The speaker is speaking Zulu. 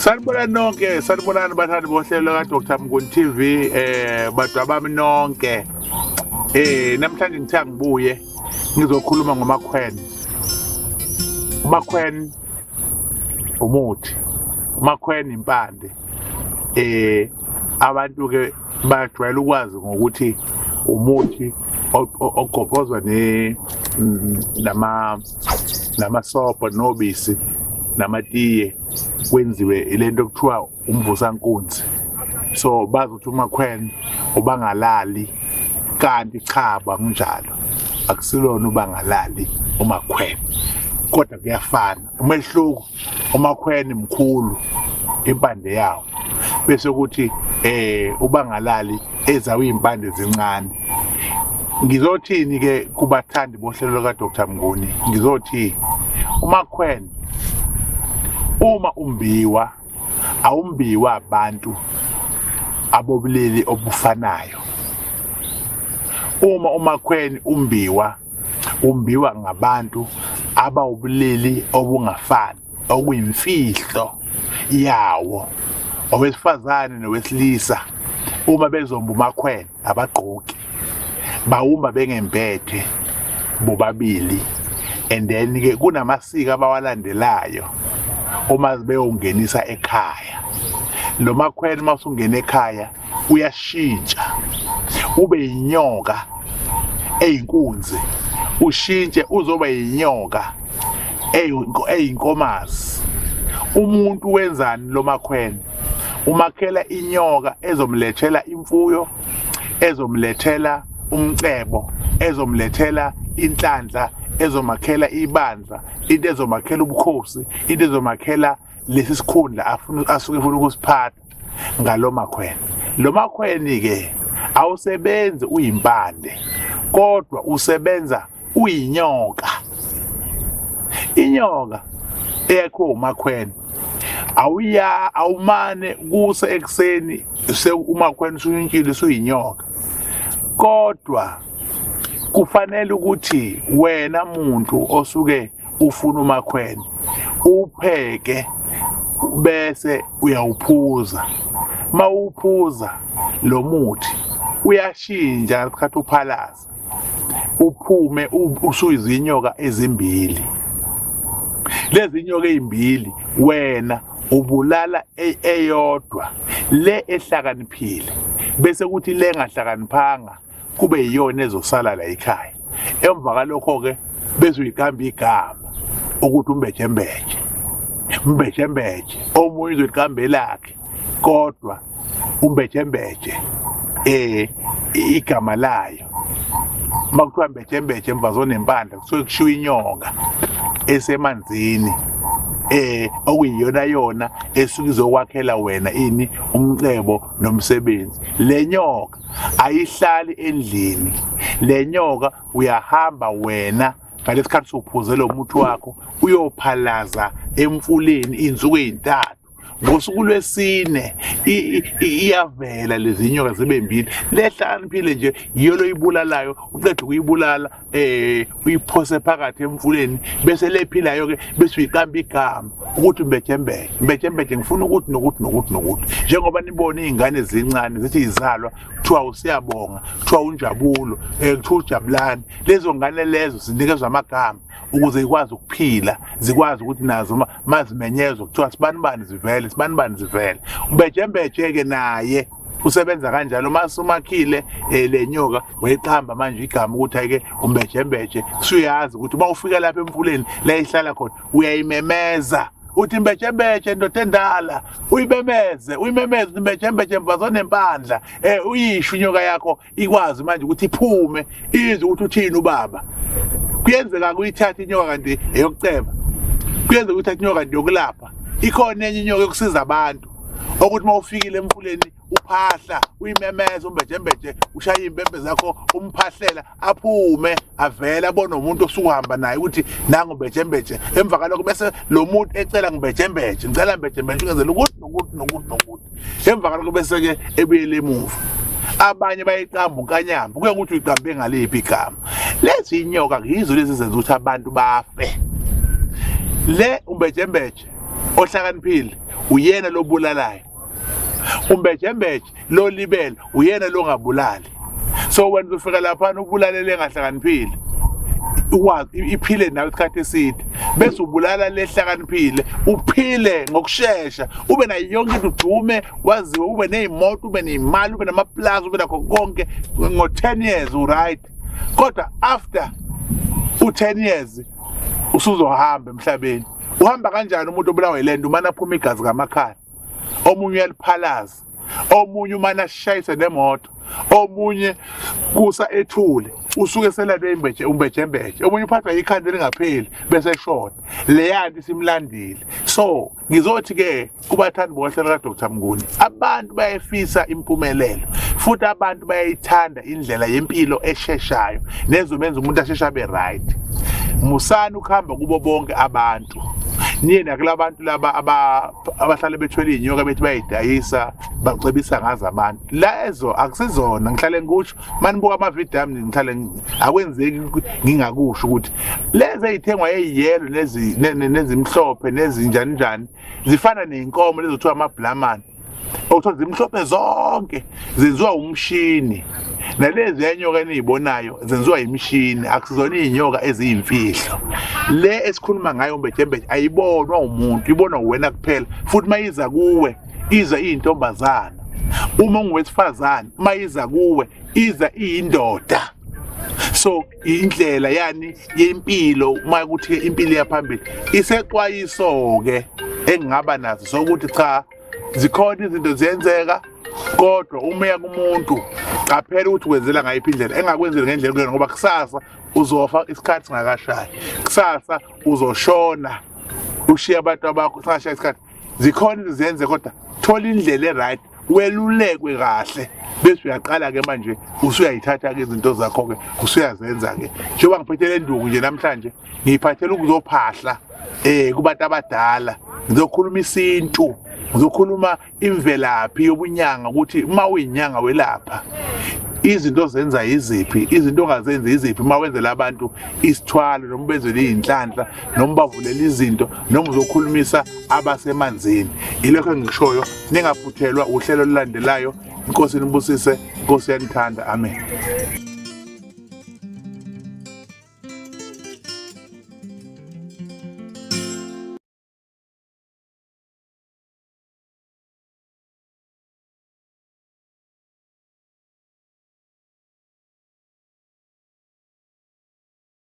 Sanibona nonke, sanibonani bathandi bohlelo kaDr Mnguni TV, bantu abami nonke. Namhlanje ngithe ngibuye ngizokhuluma ngomakhwene. Umakhwene umuthi, umakhwene impande. Abantu ke bajwayele ukwazi ngokuthi umuthi ogobhozwa namasobho nobisi namatiye kwenziwe lento okuthiwa umvusankunzi. So bazi ukuthi umakhwene ubangalali, kanti cha bangunjalo akusilona ubangalali umakhwene, kodwa kuyafana. Umehluko umakhwene mkhulu impande yawo, bese ukuthi ubangalali ezawu impande zincane. Ngizothini ke kubathandi bohlelo kaDr Mnguni? Ngizothi umakhwene uma umbiwa awumbiwa abantu abobulili obufanayo. Uma umakhwene umbiwa ngabantu abawubulili obungafani, okuyimfihlo yawo. Owesifazane nowesilisa uma bezomba umakhwene abagqoki, bawumba bengempethe bobabili, and then ke kunamasiko abawalandelayo uma beyongenisa ekhaya. Lo makhwene masungena ekhaya uyashintsha ube inyoka eyinkunzi, ushintshe uzoba inyoka eyinkomazi. Umuntu wenzani lo makhwene? Umakhela inyoka ezomlethela imfuyo, ezomlethela umcebo, ezomlethela inhlanhla, ezomakhela ibandla, into ezomakhela ubukhosi, into ezomakhela lesi sikhundla asuke efuna ukusiphatha ngalo makhwene. Lo makhwene ke awusebenzi uyimpande, kodwa usebenza uyinyoka. Inyoka ekho umakhwene awumane kuse ekseni umakhwene usuyintshile usuyinyoka, kodwa kufanele ukuthi wena muntu osuke ufuna umakhwene upheke bese uyawuphuza. Mawuphuza lo muthi uyashintsha ngesikhathi uphalaza, uphume usuyizinyoka ezimbili. Lezi nyoka ezimbili wena ubulala eyodwa, le ehlakaniphile, bese kuthi le engahlakaniphanga kube yiyona ezosala la ekhaya. Emva kalokho ke bese uyikamba igama ukuthi umbejembeje, umbejembeje. Omunye uzolikamba lakhe, kodwa umbejembeje igama layo. Makuthiwa mbejembeje emva zonempanda kusuke kushiwo inyoka esemanzini, okuyiyona yona esuke izokwakhela wena ini umcebo nomsebenzi. Le nyoka ayihlali endlini, le nyoka uyahamba wena ngalesikhathi sokuphuzela umuthi wakho uyophalaza emfuleni insuku ezintathu. Ngosuku lwesine iyavela lezi nyoka zibe mbili. Lehlaniphile nje yiyo lo ibulalayo, uqeda ukuyibulala uyiphose phakathi emfuleni, bese lephilayo ke bese uyikamba igama ukuthi mbejembeje. Mbejembeje ngifuna ukuthi nokuthi njengoba nibona izingane ezincane zithi izalwa kuthiwa usiyabonga, kuthiwa unjabulo, kuthiwa ujabulani. Lezo ngane lezo zinikezwa amagama ukuze ikwazi ukuphila, zikwazi ukuthi nazo mazimenyezwa kuthiwa sibanibani zivele, sibanibani zivele. Umbejembeje ke naye usebenza kanjalo. Masumakhile le nyoka weyiqhamba manje igama ukuthi ayike umbejembeje, suyazi ukuthi uma ufika lapha emfuleni la ihlala khona uyayimemeza uthi mbejembeje ndoda endala, uyimemeze mbejembeje mvazone empandla. Uyisho inyoka yakho ikwazi manje ukuthi iphume izwe ukuthi uthini ubaba. Kuyenzeka kuyithatha inyoka kanti eyokuceba, kuyenzeka ukuthatha inyoka kanti yokulapha. Ikhona enye inyoka yokusiza abantu ukuthi uma ufikile emfuleni uphahla uyimemeza umbejembeje, ushaya impembe zakho umphahlela aphume avele abone umuntu osukuhamba naye ukuthi nangu mbejembeje. Emva kalokho bese lo muntu ecela ngibejembeje, ngicela mbejembeje ngenzela ukuthi. Emva kalokho bese ke ebuyele emuva. Abanye bayiqamba unkanyamba, kuye ukuthi uyiqambe ngaliphi igama. Lezi inyoka yizo lezi zenza ukuthi abantu bafe. Le umbejembeje ohlakaniphile uyena lobulalayo. Umbejembeje lo libele uyena longabulali. So wena ufika lapha ubulalele engahlakaniphile ukwazi iphile nawe isikhathi eside bese ubulala lehlakaniphile uphile ngokusheshsha ube nayo yonke into udume waziwe ube nezimoto ube nemali ube namaplaza ube nakho konke ngo10 years right kodwa after u10 years usuzohamba emhlabeni uhamba kanjani umuntu obulawa yilento umana aphuma igazi kamakhala omunye uyaliphalaza omunye umana ashayise nemoto omunye kusa ethule usuke selado umbejembeje omunye uphathwa ikhanda lingapheli bese eshona leyanto simlandile so ngizothi ke kubathandi bohlelo kaDr Mnguni abantu bayefisa impumelelo futhi abantu bayayithanda indlela yempilo esheshayo nezomenza umuntu ashesha abe right musana ukuhamba kubo bonke abantu niyena kulabantu laba abahlale bethwele inyoka bethi bayidayisa bacebisa ngazo abantu lezo akusizona ngihlale ngisho manibuka amavideo ami ngihlale akwenzeki ngingakusho ukuthi lezi ezithengwa eyiyelo nezimhlophe nezinjani njani zifana neinkomo lezothiwa amablamani okuthiwa zimhlophe zonke zenziwa umshini nalezi yenyoka enizibonayo zenziwa imishini akusizona izinyoka eziyimfihlo le esikhuluma ngayo umbejembeje ayibonwa umuntu ibonwa wena kuphela futhi mayiza kuwe iza intombazana uma ungowesifazane mayiza kuwe iza iyindoda so indlela yani yempilo uma ukuthi impilo yaphambili isexwayiso ke engingaba nazo sokuthi cha zikhona izinto ziyenzeka kodwa uma uya kumuntu qaphela ukuthi wenzela ngayiphi indlela engakwenzeli ngendlela kuyona ngoba kusasa uzofa isikhathi singakashayi kusasa uzoshona ushiya abantu abakho singashaya isikhathi zikhona izenze kodwa thola indlela eright welulekwe kahle bese uyaqala ke manje usuyayithatha ke izinto zakho ke usuyazenza ke njengoba ngiphethe le nduku nje namhlanje ngiyiphathela ukuzophahla kubantu abadala ngizokhuluma isintu ngizokhuluma imvelaphi yobunyanga ukuthi uma uyinyanga welapha izinto zenza iziphi izinto ongazenzi iziphi uma wenzela abantu isithwalo noma bezele izinhlanhla noma bavulela izinto noma uzokhulumisa abasemanzini ilokho engishoyo ningaphuthelwa uhlelo olulandelayo inkosi nibusise inkosi yanithanda amen